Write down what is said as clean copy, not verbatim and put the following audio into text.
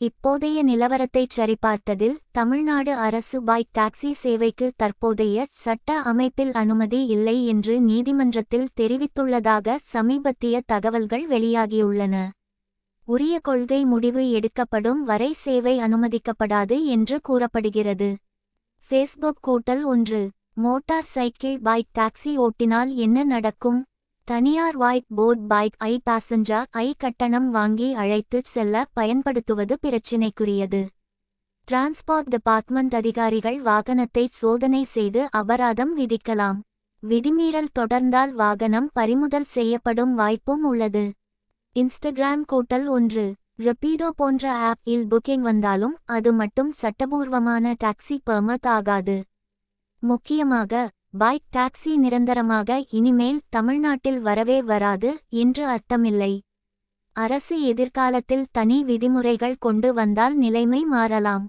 இப்போதைய நிலவரத்தைச் சரிபார்த்ததில் தமிழ்நாடு அரசு bike taxi சேவைக்கு தற்போதைய சட்ட அமைப்பில் அனுமதி இல்லை என்று நீதிமன்றத்தில் தெரிவித்துள்ளதாக சமீபத்திய தகவல்கள் வெளியாகியுள்ளன. உரிய கொள்கை முடிவு எடுக்கப்படும் வரை சேவை அனுமதிக்கப்படாது என்று கூறப்படுகிறது. ஃபேஸ்புக் கூட்டல் 1. மோட்டார் சைக்கிள் பைக் டாக்ஸி ஓட்டினால் என்ன நடக்கும்? தனியார் ஒயிட் போர்ட் பைக் பேசஞ்சர் கட்டணம் வாங்கி அழைத்துச் செல்ல பயன்படுத்துவது பிரச்சினைக்குரியது. டிரான்ஸ்போர்ட் டிபார்ட்மெண்ட் அதிகாரிகள் வாகனத்தை சோதனை செய்து அபராதம் விதிக்கலாம். விதிமீறல் தொடர்ந்தால் வாகனம் பறிமுதல் செய்யப்படும் வாய்ப்பும் உள்ளது. இன்ஸ்டாகிராம் கூட்டல் 1. ரபிடோ போன்ற ஆப் இல் புக்கிங் வந்தாலும் அது மட்டும் சட்டபூர்வமான டாக்ஸி பெர்மிட் ஆகாது. முக்கியமாக பைக் டாக்ஸி நிரந்தரமாக இனிமேல் தமிழ்நாட்டில் வரவே வராது என்று அர்த்தமில்லை. அரசு எதிர்காலத்தில் தனி விதிமுறைகள் கொண்டு வந்தால் நிலைமை மாறலாம்.